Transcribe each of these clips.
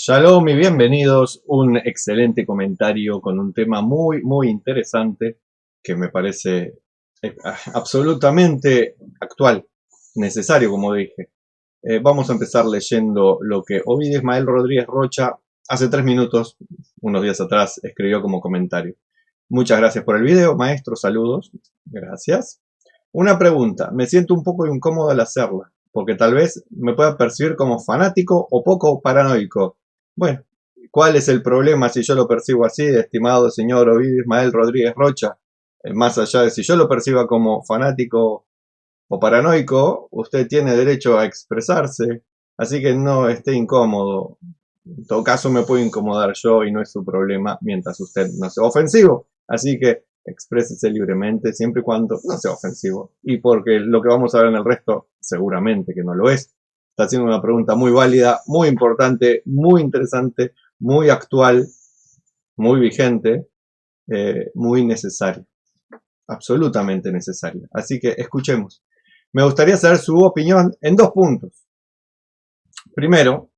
Shalom y bienvenidos. Un excelente comentario con un tema muy interesante que me parece absolutamente actual, necesario, como dije. Vamos a empezar leyendo lo que Ovidio Ismael Rodríguez Rocha hace 3 minutos, unos días atrás, escribió como comentario. Muchas gracias por el video, maestro, saludos. Gracias. Una pregunta, me siento un poco incómodo al hacerla, porque tal vez me pueda percibir como fanático o poco paranoico. Bueno, ¿cuál es el problema si yo lo percibo así, estimado señor Ovidio Ismael Rodríguez Rocha? Más allá de si yo lo perciba como fanático o paranoico, usted tiene derecho a expresarse, así que no esté incómodo. En todo caso me puedo incomodar yo y no es su problema mientras usted no sea ofensivo. Así que exprésese libremente siempre y cuando no sea ofensivo. Y porque lo que vamos a ver en el resto seguramente que no lo es. Está haciendo una pregunta muy válida, muy importante, muy interesante, muy actual, muy vigente, muy necesaria. Absolutamente necesaria. Así que escuchemos. Me gustaría saber su opinión en 2 puntos. Primero,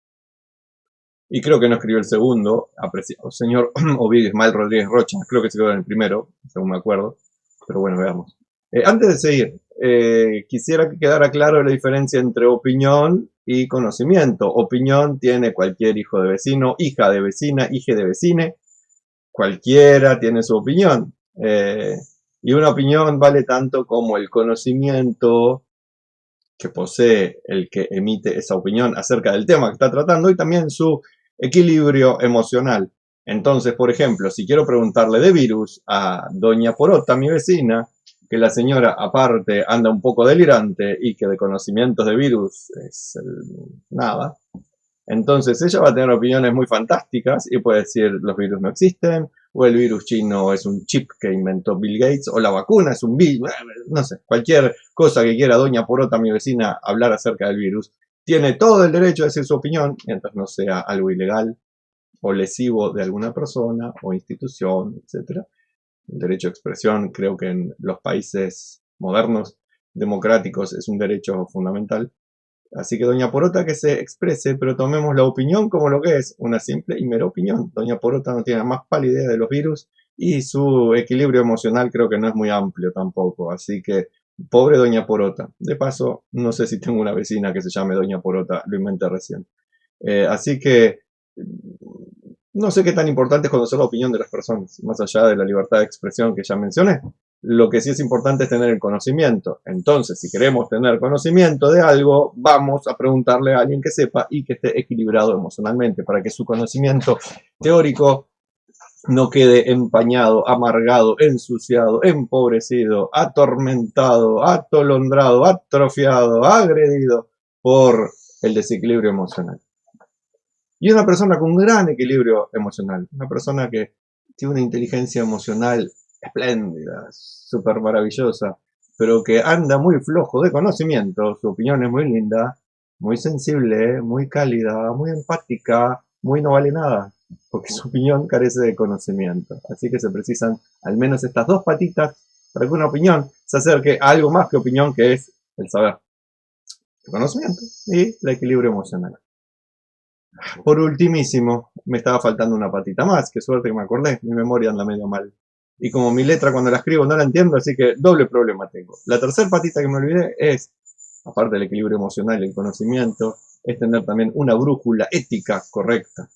y creo que no escribió el segundo, apreciado señor Ovidio Ismael Rodríguez Rocha, creo que se quedó en el primero, según me acuerdo, pero bueno, veamos. Antes de seguir, quisiera que quedara claro la diferencia entre opinión y conocimiento. Opinión tiene cualquier hijo de vecino, hija de vecina, hija de vecine, cualquiera tiene su opinión. Y una opinión vale tanto como el conocimiento que posee el que emite esa opinión acerca del tema que está tratando y también su equilibrio emocional. Entonces, por ejemplo, si quiero preguntarle de virus a doña Porota, mi vecina, que la señora aparte anda un poco delirante y que de conocimientos de virus es nada, entonces ella va a tener opiniones muy fantásticas y puede decir los virus no existen, o el virus chino es un chip que inventó Bill Gates, o la vacuna es un virus, no sé, cualquier cosa que quiera doña Porota, mi vecina, hablar acerca del virus, tiene todo el derecho a decir su opinión, mientras no sea algo ilegal o lesivo de alguna persona o institución, etc. El derecho a expresión creo que en los países modernos democráticos es un derecho fundamental. Así que doña Porota que se exprese, pero tomemos la opinión como lo que es, una simple y mera opinión. Doña Porota no tiene más pálida idea de los virus y su equilibrio emocional creo que no es muy amplio tampoco. Así que, pobre doña Porota. De paso, no sé si tengo una vecina que se llame doña Porota, lo inventé recién. Así que, no sé qué tan importante es conocer la opinión de las personas, más allá de la libertad de expresión que ya mencioné. Lo que sí es importante es tener el conocimiento. Entonces, si queremos tener conocimiento de algo, vamos a preguntarle a alguien que sepa y que esté equilibrado emocionalmente, para que su conocimiento teórico no quede empañado, amargado, ensuciado, empobrecido, atormentado, atolondrado, atrofiado, agredido por el desequilibrio emocional. Y una persona con un gran equilibrio emocional, una persona que tiene una inteligencia emocional espléndida, súper maravillosa, pero que anda muy flojo de conocimiento, su opinión es muy linda, muy sensible, muy cálida, muy empática, muy no vale nada, porque su opinión carece de conocimiento. Así que se precisan al menos estas 2 patitas para que una opinión se acerque a algo más que opinión, que es el saber, el conocimiento y el equilibrio emocional. Por ultimísimo, me estaba faltando una patita más, qué suerte que me acordé, mi memoria anda medio mal. Y como mi letra cuando la escribo no la entiendo, así que doble problema tengo. La tercera patita que me olvidé es, aparte del equilibrio emocional y el conocimiento, es tener también una brújula ética correcta.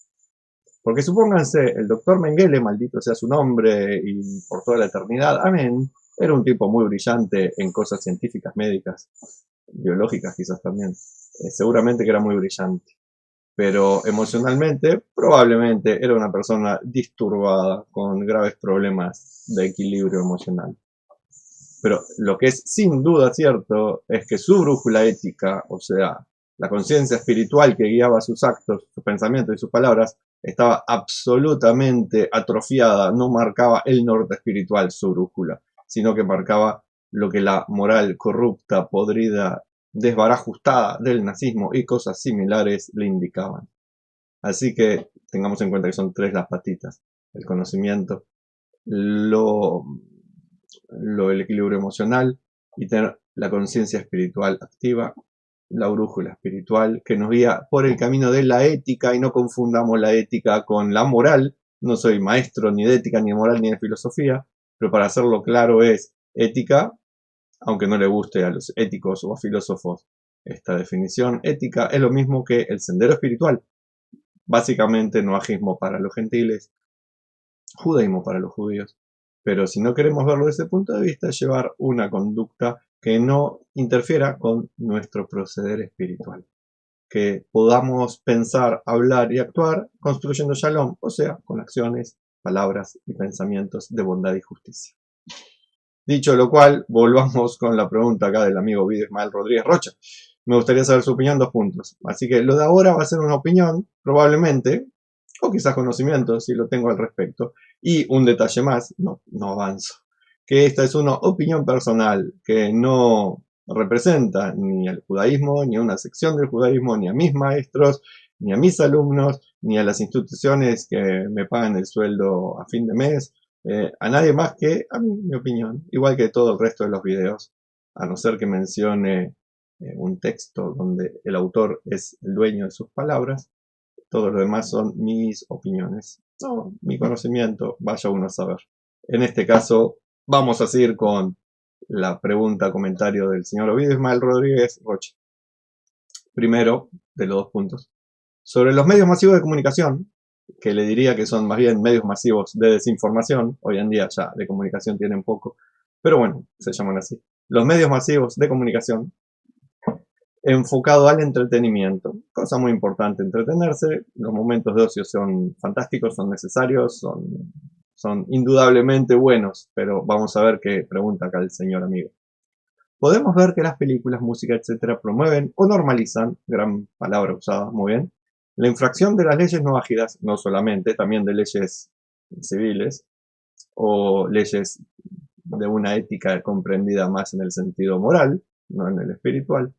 Porque supónganse, el doctor Mengele, maldito sea su nombre y por toda la eternidad, amén, era un tipo muy brillante en cosas científicas, médicas, biológicas quizás también. Seguramente que era muy brillante, pero emocionalmente probablemente era una persona disturbada con graves problemas de equilibrio emocional. Pero lo que es sin duda cierto es que su brújula ética, o sea, la conciencia espiritual que guiaba sus actos, sus pensamientos y sus palabras, estaba absolutamente atrofiada, no marcaba el norte espiritual su brújula, sino que marcaba lo que la moral corrupta, podrida, desbarajustada del nazismo y cosas similares le indicaban. Así que tengamos en cuenta que son 3 las patitas: el conocimiento, lo, el equilibrio emocional y tener la conciencia espiritual activa la brújula espiritual que nos guía por el camino de la ética, y no confundamos la ética con la moral. No soy maestro ni de ética, ni de moral, ni de filosofía, pero para hacerlo claro es ética, aunque no le guste a los éticos o a filósofos esta definición. Ética es lo mismo que el sendero espiritual. Básicamente noajismo para los gentiles, judaísmo para los judíos. Pero si no queremos verlo desde ese punto de vista, llevar una conducta que no interfiera con nuestro proceder espiritual. Que podamos pensar, hablar y actuar construyendo shalom, o sea, con acciones, palabras y pensamientos de bondad y justicia. Dicho lo cual, volvamos con la pregunta acá del amigo Vido Ismael Rodríguez Rocha. Me gustaría saber su opinión, 2 puntos. Así que lo de ahora va a ser una opinión, probablemente, o quizás conocimiento, si lo tengo al respecto. Y un detalle más, no avanzo, que esta es una opinión personal que no representa ni al judaísmo, ni a una sección del judaísmo, ni a mis maestros, ni a mis alumnos, ni a las instituciones que me pagan el sueldo a fin de mes, a nadie más que a mí, mi opinión, igual que todo el resto de los videos, a no ser que mencione un texto donde el autor es el dueño de sus palabras. Todo lo demás son mis opiniones. No, mi conocimiento, vaya uno a saber. En este caso, vamos a seguir con la pregunta, comentario del señor Ovidio Ismael Rodríguez Rocha. Primero, de los 2 puntos. Sobre los medios masivos de comunicación, que le diría que son más bien medios masivos de desinformación, hoy en día ya de comunicación tienen poco, pero bueno, se llaman así. Los medios masivos de comunicación enfocado al entretenimiento. Cosa muy importante, entretenerse. Los momentos de ocio son fantásticos, son necesarios, son indudablemente buenos, pero vamos a ver qué pregunta acá el señor amigo. Podemos ver que las películas, música, etcétera, promueven o normalizan, gran palabra usada, muy bien, la infracción de las leyes no ágidas, no solamente, también de leyes civiles o leyes de una ética comprendida más en el sentido moral, no en el espiritual.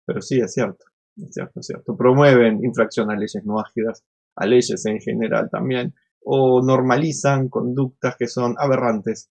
Pero sí, es cierto, es cierto, es cierto. Promueven infracción a leyes no ágidas, a leyes en general también, o normalizan conductas que son aberrantes.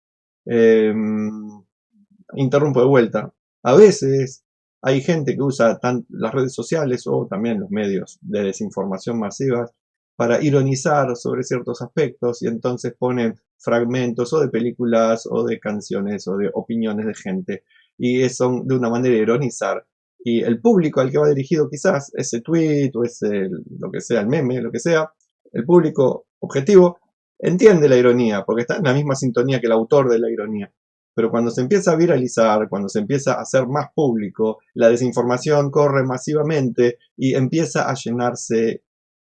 Interrumpo de vuelta. A veces hay gente que usa las redes sociales o también los medios de desinformación masivas para ironizar sobre ciertos aspectos, y entonces ponen fragmentos o de películas o de canciones o de opiniones de gente, y son de una manera de ironizar. Y el público al que va dirigido quizás ese tweet o ese, lo que sea, el meme, lo que sea, el público objetivo entiende la ironía porque está en la misma sintonía que el autor de la ironía. Pero cuando se empieza a viralizar, cuando se empieza a hacer más público, la desinformación corre masivamente y empieza a llenarse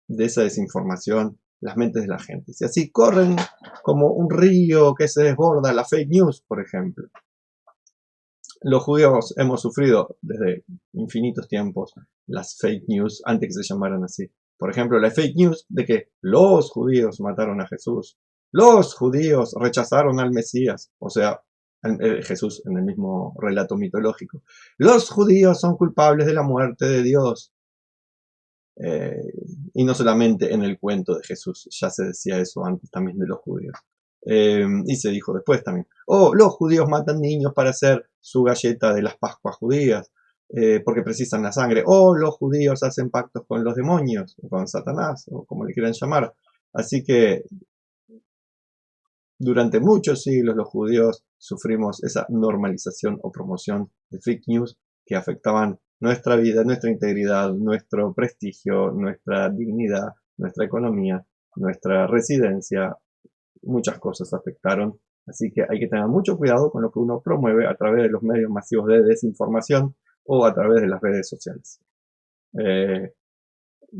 de esa desinformación las mentes de la gente. Y así corren como un río que se desborda, la fake news, por ejemplo. Los judíos hemos sufrido desde infinitos tiempos las fake news antes que se llamaran así. Por ejemplo, la fake news de que los judíos mataron a Jesús. Los judíos rechazaron al Mesías, o sea, Jesús en el mismo relato mitológico. Los judíos son culpables de la muerte de Dios. Y no solamente en el cuento de Jesús, ya se decía eso antes también de los judíos. Y se dijo después también, los judíos matan niños para hacer su galleta de las Pascuas judías, porque precisan la sangre, los judíos hacen pactos con los demonios, o con Satanás, o como le quieran llamar. Así que durante muchos siglos los judíos sufrimos esa normalización o promoción de fake news que afectaban nuestra vida, nuestra integridad, nuestro prestigio, nuestra dignidad, nuestra economía, nuestra residencia. Muchas cosas afectaron, así que hay que tener mucho cuidado con lo que uno promueve a través de los medios masivos de desinformación o a través de las redes sociales.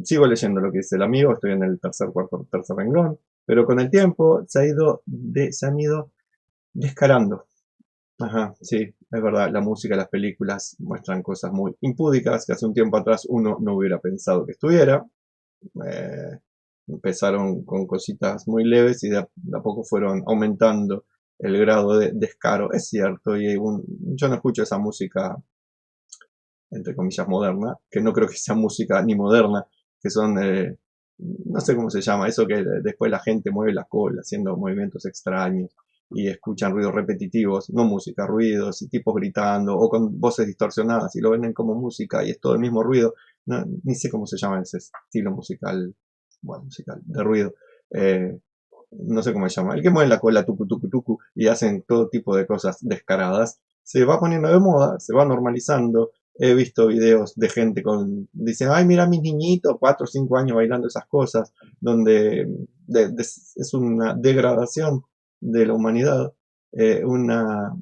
Sigo leyendo lo que dice el amigo, estoy en el tercer renglón, pero con el tiempo se han ido descarando. Ajá, sí, es verdad, la música, las películas muestran cosas muy impúdicas que hace un tiempo atrás uno no hubiera pensado que estuviera. Empezaron con cositas muy leves y de a poco fueron aumentando el grado de descaro. Es cierto, y yo no escucho esa música, entre comillas, moderna, que no creo que sea música ni moderna, que son, no sé cómo se llama, eso que después la gente mueve la cola haciendo movimientos extraños. y escuchan ruidos repetitivos, no música, ruidos y tipos gritando o con voces distorsionadas y lo venden como música y es todo el mismo ruido. No, ni sé cómo se llama ese estilo musical, bueno, musical, de ruido. Eh, no sé cómo se llama, el que mueve la cola tucu tucu tucu y hacen todo tipo de cosas descaradas, se va poniendo de moda, se va normalizando. He visto videos de gente dicen, ay, mira mis niñitos, 4 o 5 años bailando esas cosas, donde es una degradación de la humanidad, eh, una,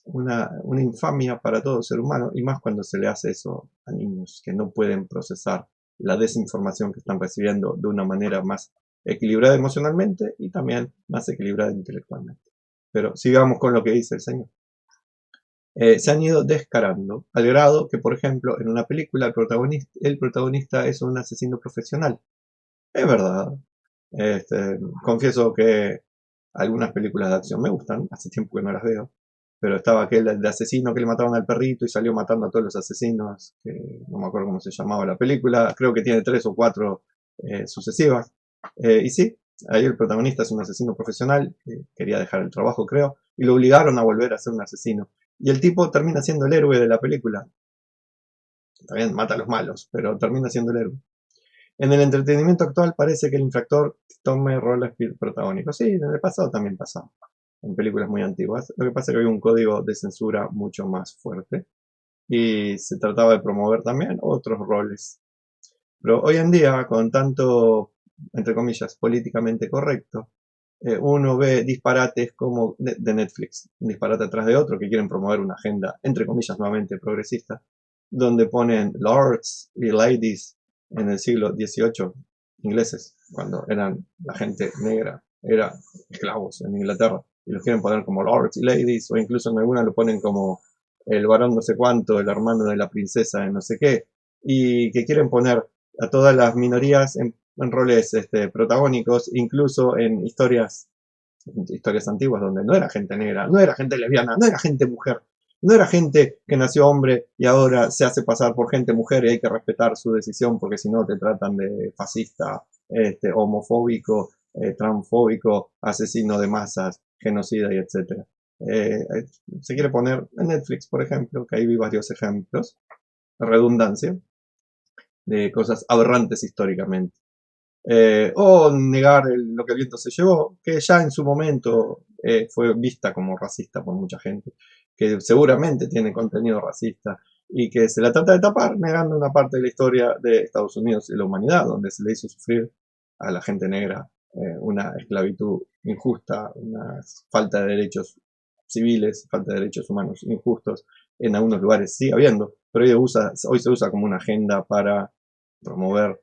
una infamia para todo ser humano, y más cuando se le hace eso a niños que no pueden procesar la desinformación que están recibiendo de una manera más equilibrada emocionalmente y también más equilibrada intelectualmente. Pero sigamos con lo que dice el Señor. Se han ido descarando al grado que, por ejemplo, en una película el protagonista es un asesino profesional. Es verdad. Confieso que algunas películas de acción me gustan, hace tiempo que no las veo, pero estaba aquel de asesino que le mataban al perrito y salió matando a todos los asesinos, que no me acuerdo cómo se llamaba la película, creo que tiene 3 o 4 sucesivas. Y sí, ahí el protagonista es un asesino profesional, que quería dejar el trabajo creo, y lo obligaron a volver a ser un asesino. Y el tipo termina siendo el héroe de la película. También mata a los malos, pero termina siendo el héroe. En el entretenimiento actual parece que el infractor tome roles protagónicos. Sí, en el pasado también pasaba, en películas muy antiguas. Lo que pasa es que había un código de censura mucho más fuerte y se trataba de promover también otros roles. Pero hoy en día, con tanto, entre comillas, políticamente correcto, uno ve disparates como de Netflix, un disparate atrás de otro, que quieren promover una agenda, entre comillas, nuevamente progresista, donde ponen lords y ladies en el siglo XVIII, ingleses, cuando eran la gente negra, eran esclavos en Inglaterra, y los quieren poner como lords y ladies, o incluso en algunas lo ponen como el varón no sé cuánto, el hermano de la princesa de no sé qué, y que quieren poner a todas las minorías en roles protagónicos, incluso en historias antiguas donde no era gente negra, no era gente lesbiana, no era gente mujer, no era gente que nació hombre y ahora se hace pasar por gente mujer y hay que respetar su decisión porque si no te tratan de fascista, homofóbico, transfóbico, asesino de masas, genocida y etcétera. Se quiere poner en Netflix, por ejemplo, que ahí vi varios ejemplos, redundancia, de cosas aberrantes históricamente. O negar lo que el viento se llevó, que ya en su momento fue vista como racista por mucha gente, que seguramente tiene contenido racista y que se la trata de tapar negando una parte de la historia de Estados Unidos y la humanidad, donde se le hizo sufrir a la gente negra una esclavitud injusta, una falta de derechos civiles, falta de derechos humanos injustos. En algunos lugares sigue habiendo, pero hoy se usa como una agenda para promover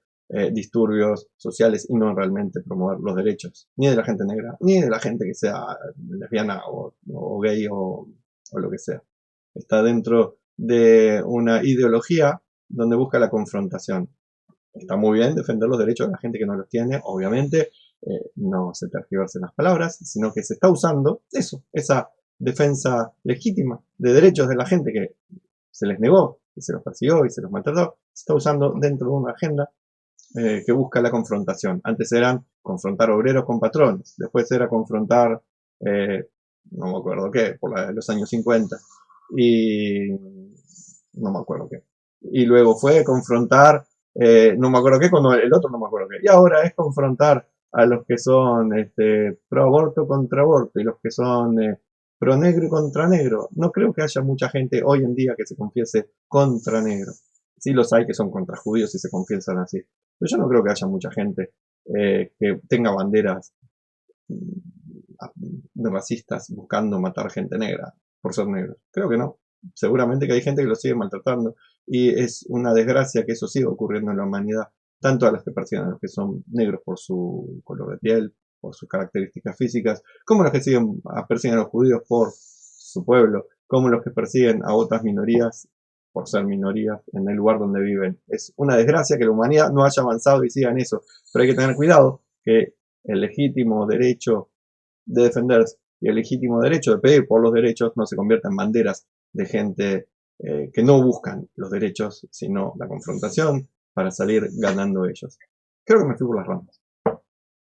disturbios sociales y no realmente promover los derechos ni de la gente negra, ni de la gente que sea lesbiana o gay o lo que sea. Está dentro de una ideología donde busca la confrontación. Está muy bien defender los derechos de la gente que no los tiene, obviamente, no se tergiversen las palabras, sino que se está usando eso, esa defensa legítima de derechos de la gente que se les negó, y se los persiguió y se los maltrató, se está usando dentro de una agenda que busca la confrontación. Antes eran confrontar obreros con patrones, después era confrontar, no me acuerdo qué, los años 50, y no me acuerdo qué. Y luego fue confrontar, no me acuerdo qué, cuando el otro no me acuerdo qué. Y ahora es confrontar a los que son pro aborto contra aborto y los que son pro negro y contra negro. No creo que haya mucha gente hoy en día que se confiese contra negro. Sí los hay que son contra judíos y se confiesan así. Pero yo no creo que haya mucha gente que tenga banderas racistas buscando matar gente negra por ser negros. Creo que no. Seguramente que hay gente que lo sigue maltratando y es una desgracia que eso siga ocurriendo en la humanidad, tanto a los que persiguen a los que son negros por su color de piel, por sus características físicas, como los que persiguen a los judíos por su pueblo, como los que persiguen a otras minorías por ser minorías en el lugar donde viven. Es una desgracia que la humanidad no haya avanzado y siga en eso, pero hay que tener cuidado que el legítimo derecho de defenderse y el legítimo derecho de pedir por los derechos no se convierta en banderas de gente que no buscan los derechos, sino la confrontación para salir ganando ellos. Creo que me fui por las ramas.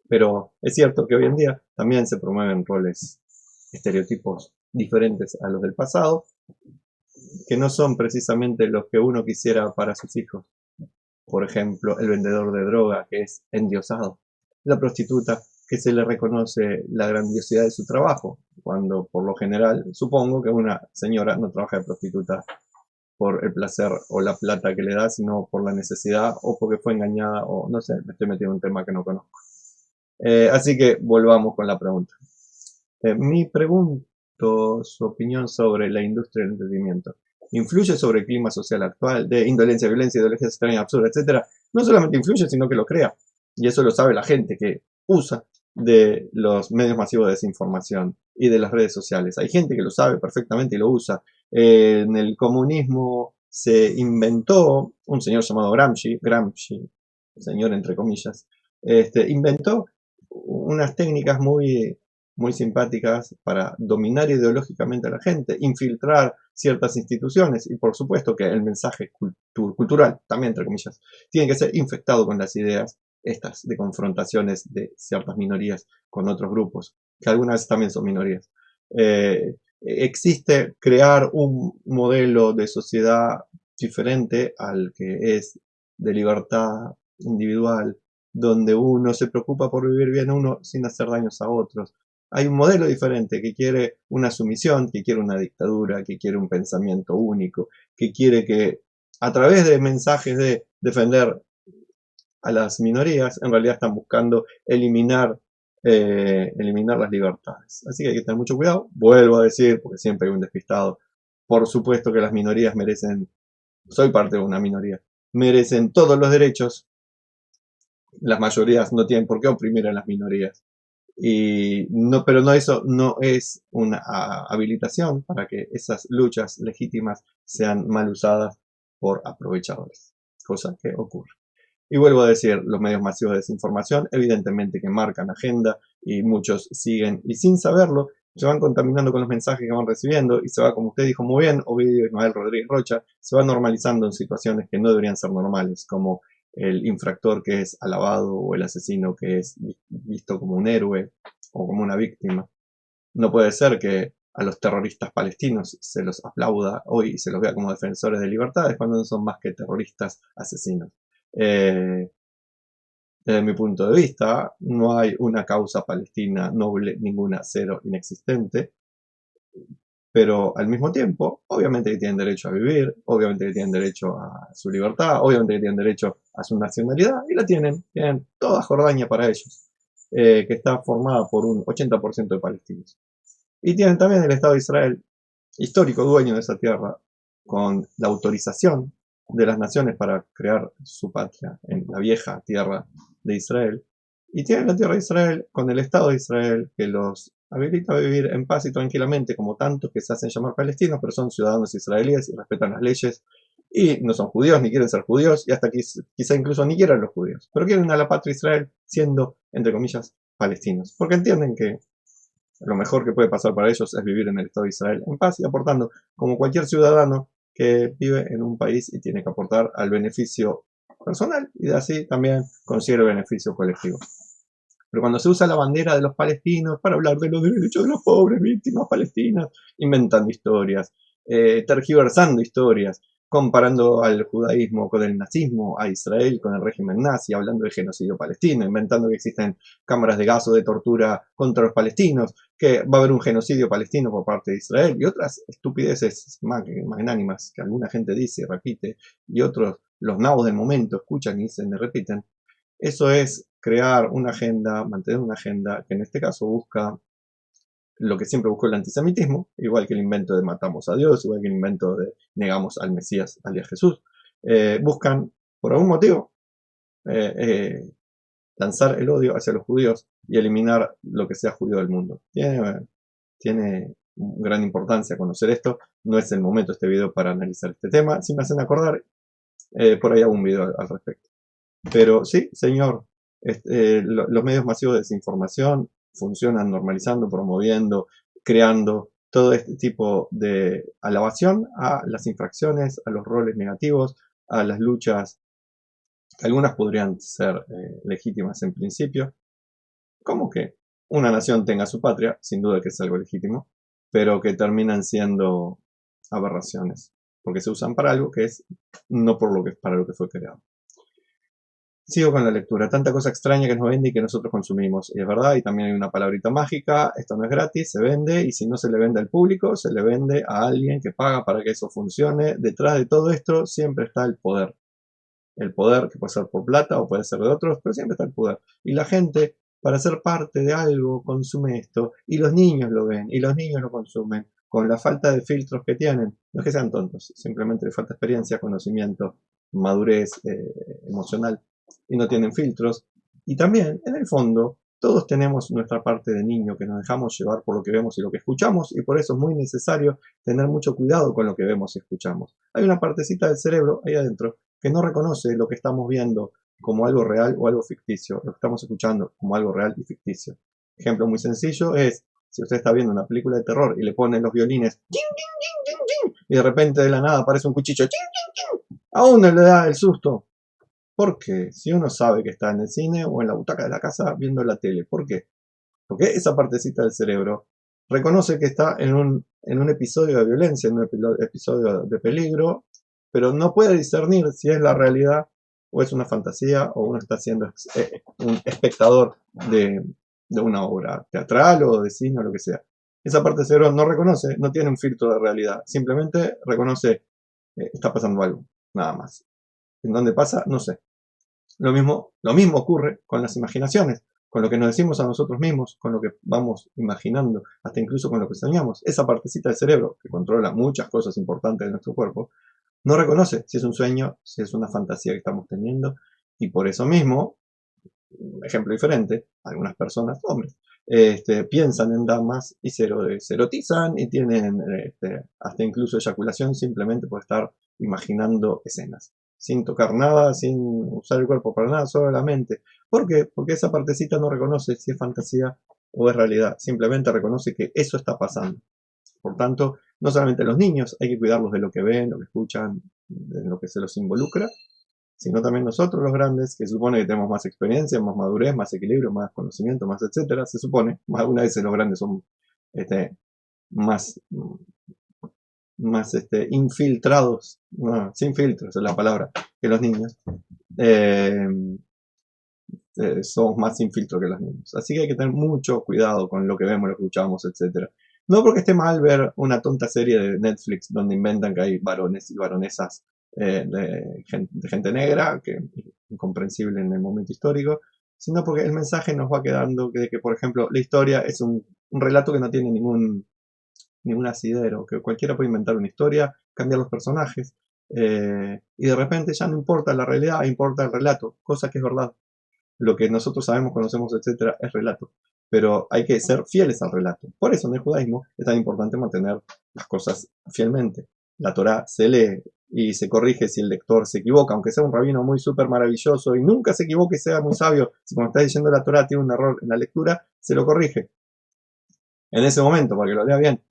Pero es cierto que hoy en día también se promueven roles estereotipos diferentes a los del pasado, que no son precisamente los que uno quisiera para sus hijos. Por ejemplo, el vendedor de droga, que es endiosado. La prostituta, que se le reconoce la grandiosidad de su trabajo, cuando por lo general supongo que una señora no trabaja de prostituta por el placer o la plata que le da, sino por la necesidad o porque fue engañada o no sé, me estoy metiendo en un tema que no conozco. Así que volvamos con la pregunta. Mi pregunto su opinión sobre la industria del entretenimiento. ¿Influye sobre el clima social actual de indolencia, violencia, ideologías extrañas, absurdas, etcétera? No solamente influye, sino que lo crea. Y eso lo sabe la gente que usa de los medios masivos de desinformación y de las redes sociales. Hay gente que lo sabe perfectamente y lo usa. En el comunismo se inventó un señor llamado Gramsci, señor entre comillas, inventó unas técnicas muy simpáticas para dominar ideológicamente a la gente, infiltrar ciertas instituciones y por supuesto que el mensaje cultural, también entre comillas, tiene que ser infectado con las ideas estas de confrontaciones de ciertas minorías con otros grupos, que algunas también son minorías. Existe crear un modelo de sociedad diferente al que es de libertad individual, donde uno se preocupa por vivir bien uno sin hacer daños a otros. Hay un modelo diferente que quiere una sumisión, que quiere una dictadura, que quiere un pensamiento único, que quiere que a través de mensajes de defender a las minorías, en realidad están buscando eliminar las libertades. Así que hay que tener mucho cuidado. Vuelvo a decir, porque siempre hay un despistado, por supuesto que las minorías merecen, soy parte de una minoría, merecen todos los derechos. Las mayorías no tienen por qué oprimir a las minorías. Y no, pero no, eso no es una habilitación para que esas luchas legítimas sean mal usadas por aprovechadores, cosa que ocurre. Y vuelvo a decir, los medios masivos de desinformación, evidentemente que marcan agenda y muchos siguen y sin saberlo se van contaminando con los mensajes que van recibiendo y se va, como usted dijo muy bien, Ovidio Ismael Rodríguez Rocha, se va normalizando en situaciones que no deberían ser normales, como el infractor que es alabado o el asesino que es visto como un héroe o como una víctima. No puede ser que a los terroristas palestinos se los aplauda hoy y se los vea como defensores de libertades cuando no son más que terroristas asesinos. Desde mi punto de vista, no hay una causa palestina noble, ninguna, cero, inexistente, pero al mismo tiempo, obviamente que tienen derecho a vivir, obviamente que tienen derecho a su libertad, obviamente que tienen derecho a su nacionalidad, y la tienen toda Jordania para ellos, que está formada por un 80% de palestinos. Y tienen también el Estado de Israel, histórico dueño de esa tierra, con la autorización de las naciones para crear su patria en la vieja tierra de Israel. Y tienen la tierra de Israel con el Estado de Israel que los habilita a vivir en paz y tranquilamente, como tantos que se hacen llamar palestinos, pero son ciudadanos israelíes y respetan las leyes. Y no son judíos, ni quieren ser judíos, y hasta quizá incluso ni quieran los judíos. Pero quieren a la patria Israel siendo, entre comillas, palestinos. Porque entienden que lo mejor que puede pasar para ellos es vivir en el Estado de Israel en paz y aportando, como cualquier ciudadano que vive en un país y tiene que aportar al beneficio personal y de así también consigue el beneficio colectivo. Pero cuando se usa la bandera de los palestinos para hablar de los derechos de las pobres víctimas palestinas, inventando historias, tergiversando historias, comparando al judaísmo con el nazismo, a Israel con el régimen nazi, hablando de genocidio palestino, inventando que existen cámaras de gas o de tortura contra los palestinos, que va a haber un genocidio palestino por parte de Israel y otras estupideces magnánimas que alguna gente dice y repite y otros, los nabos del momento, escuchan y dicen y repiten. Eso es crear una agenda, mantener una agenda que en este caso busca lo que siempre buscó el antisemitismo, igual que el invento de matamos a Dios, igual que el invento de negamos al Mesías, alias Jesús. Buscan, por algún motivo, lanzar el odio hacia los judíos y eliminar lo que sea judío del mundo. Tiene gran importancia conocer esto. No es el momento este video para analizar este tema. Si me hacen acordar, por ahí hago un video al respecto. Pero sí, señor, los medios masivos de desinformación funcionan normalizando, promoviendo, creando todo este tipo de alabación a las infracciones, a los roles negativos, a las luchas. Algunas podrían ser legítimas en principio, como que una nación tenga su patria, sin duda que es algo legítimo, pero que terminan siendo aberraciones, porque se usan para algo que es no por lo que para lo que fue creado. Sigo con la lectura. Tanta cosa extraña que nos vende y que nosotros consumimos. Y es verdad, y también hay una palabrita mágica. Esto no es gratis, se vende. Y si no se le vende al público, se le vende a alguien que paga para que eso funcione. Detrás de todo esto siempre está el poder. El poder que puede ser por plata o puede ser de otros, pero siempre está el poder. Y la gente, para ser parte de algo, consume esto. Y los niños lo ven. Y los niños lo consumen. Con la falta de filtros que tienen. No es que sean tontos. Simplemente les falta experiencia, conocimiento, madurez emocional. Y no tienen filtros. Y también, en el fondo, todos tenemos nuestra parte de niño que nos dejamos llevar por lo que vemos y lo que escuchamos, y por eso es muy necesario tener mucho cuidado con lo que vemos y escuchamos. Hay una partecita del cerebro ahí adentro que no reconoce lo que estamos viendo como algo real o algo ficticio, lo que estamos escuchando como algo real y ficticio. Ejemplo muy sencillo es, si usted está viendo una película de terror y le ponen los violines, y de repente de la nada aparece un cuchillo, a uno le da el susto. ¿Por qué? Si uno sabe que está en el cine o en la butaca de la casa viendo la tele. ¿Por qué? Porque esa partecita del cerebro reconoce que está en un episodio de violencia, en un episodio de peligro, pero no puede discernir si es la realidad o es una fantasía o uno está siendo un espectador de una obra teatral o de cine o lo que sea. Esa parte del cerebro no reconoce, no tiene un filtro de realidad, simplemente reconoce está pasando algo, nada más. ¿En dónde pasa? No sé. Lo mismo ocurre con las imaginaciones, con lo que nos decimos a nosotros mismos, con lo que vamos imaginando, hasta incluso con lo que soñamos. Esa partecita del cerebro, que controla muchas cosas importantes de nuestro cuerpo, no reconoce si es un sueño, si es una fantasía que estamos teniendo, y por eso mismo, un ejemplo diferente, algunas personas, hombres, piensan en damas y se erotizan y tienen hasta incluso eyaculación simplemente por estar imaginando escenas, sin tocar nada, sin usar el cuerpo para nada, solo la mente. ¿Por qué? Porque esa partecita no reconoce si es fantasía o es realidad, simplemente reconoce que eso está pasando. Por tanto, no solamente los niños, hay que cuidarlos de lo que ven, lo que escuchan, de lo que se los involucra, sino también nosotros los grandes, que supone que tenemos más experiencia, más madurez, más equilibrio, más conocimiento, más etcétera, se supone, algunas veces los grandes son más, más infiltrados, no, sin filtros es la palabra, que los niños. Somos más sin filtro que los niños. Así que hay que tener mucho cuidado con lo que vemos, lo que escuchamos, etcétera. No porque esté mal ver una tonta serie de Netflix donde inventan que hay varones y varonesas de gente negra, que es incomprensible en el momento histórico, sino porque el mensaje nos va quedando de que, por ejemplo, la historia es un relato que no tiene ningún asidero, que cualquiera puede inventar una historia, cambiar los personajes, y de repente ya no importa la realidad, importa el relato, cosa que es verdad. Lo que nosotros sabemos, conocemos, etcétera, es relato. Pero hay que ser fieles al relato. Por eso en el judaísmo es tan importante mantener las cosas fielmente. La Torá se lee y se corrige si el lector se equivoca, aunque sea un rabino muy súper maravilloso y nunca se equivoque y sea muy sabio. Si cuando está diciendo la Torá tiene un error en la lectura, se lo corrige. En ese momento, para que lo lea bien.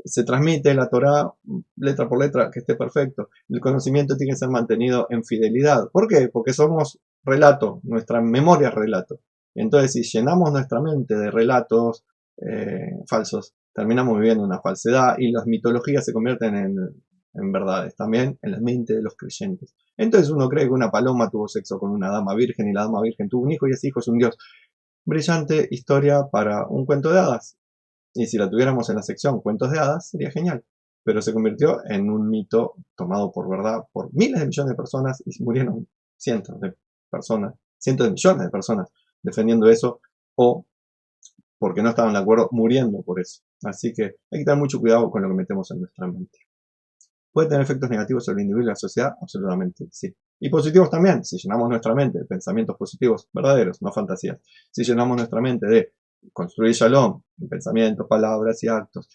Se transmite la Torá letra por letra, que esté perfecto. El conocimiento tiene que ser mantenido en fidelidad. ¿Por qué? Porque somos relato, nuestra memoria es relato. Entonces, si llenamos nuestra mente de relatos falsos, terminamos viviendo una falsedad y las mitologías se convierten en verdades, también en la mente de los creyentes. Entonces uno cree que una paloma tuvo sexo con una dama virgen y la dama virgen tuvo un hijo y ese hijo es un dios. Brillante historia para un cuento de hadas. Y si la tuviéramos en la sección cuentos de hadas, sería genial. Pero se convirtió en un mito tomado por verdad por miles de millones de personas y murieron cientos de personas, cientos de millones de personas defendiendo eso o porque no estaban de acuerdo muriendo por eso. Así que hay que tener mucho cuidado con lo que metemos en nuestra mente. ¿Puede tener efectos negativos sobre el individuo y la sociedad? Absolutamente, sí. Y positivos también, si llenamos nuestra mente de pensamientos positivos verdaderos, no fantasías. Si llenamos nuestra mente de construir shalom, en pensamientos, palabras y actos,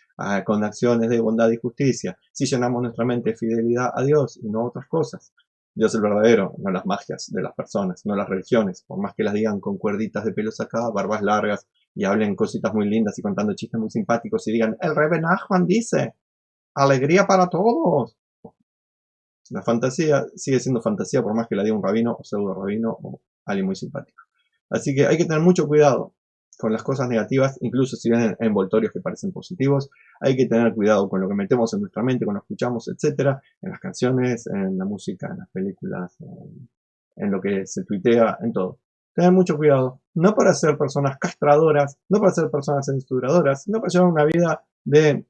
con acciones de bondad y justicia. Si llenamos nuestra mente de fidelidad a Dios y no a otras cosas. Dios el verdadero, no las magias de las personas, no las religiones, por más que las digan con cuerditas de pelos acá, barbas largas y hablen cositas muy lindas y contando chistes muy simpáticos y digan, el Rebbe Nachman dice, alegría para todos. La fantasía sigue siendo fantasía por más que la diga un rabino o pseudo rabino o alguien muy simpático. Así que hay que tener mucho cuidado con las cosas negativas, incluso si vienen envoltorios que parecen positivos. Hay que tener cuidado con lo que metemos en nuestra mente, cuando escuchamos, etcétera, en las canciones, en la música, en las películas, en lo que se tuitea, en todo. Tener mucho cuidado, no para ser personas castradoras, no para ser personas censuradoras, sino para llevar una vida de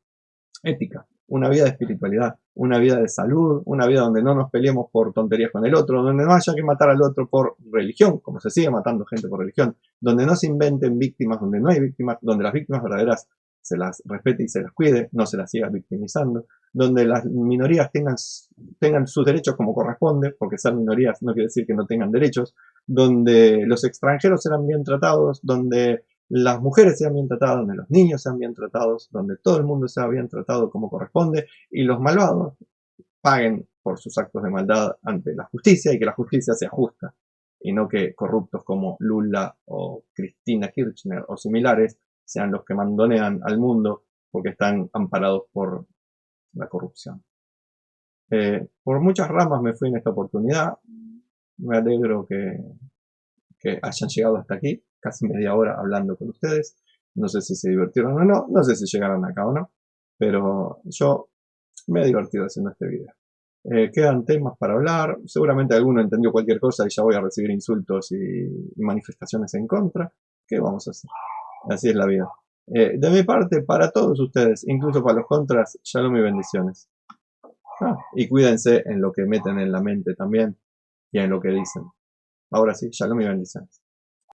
ética, una vida de espiritualidad, una vida de salud, una vida donde no nos peleemos por tonterías con el otro, donde no haya que matar al otro por religión, como se sigue matando gente por religión, donde no se inventen víctimas, donde no hay víctimas, donde las víctimas verdaderas se las respete y se las cuide, no se las siga victimizando, donde las minorías tengan sus derechos como corresponde, porque ser minorías no quiere decir que no tengan derechos, donde los extranjeros serán bien tratados, donde las mujeres sean bien tratadas, donde los niños sean bien tratados, donde todo el mundo sea bien tratado como corresponde, y los malvados paguen por sus actos de maldad ante la justicia, y que la justicia sea justa, y no que corruptos como Lula o Cristina Kirchner o similares sean los que mandonean al mundo porque están amparados por la corrupción. Por muchas ramas me fui en esta oportunidad. Me alegro que hayan llegado hasta aquí, casi media hora hablando con ustedes. No sé si se divirtieron o no, no sé si llegaron acá o no, pero yo me he divertido haciendo este video. Quedan temas para hablar, seguramente alguno entendió cualquier cosa y ya voy a recibir insultos y manifestaciones en contra. ¿Qué vamos a hacer? Así es la vida. De mi parte, para todos ustedes, incluso para los contras, shalom y bendiciones. Y cuídense en lo que meten en la mente también y en lo que dicen. Ahora sí, shalom y bendiciones.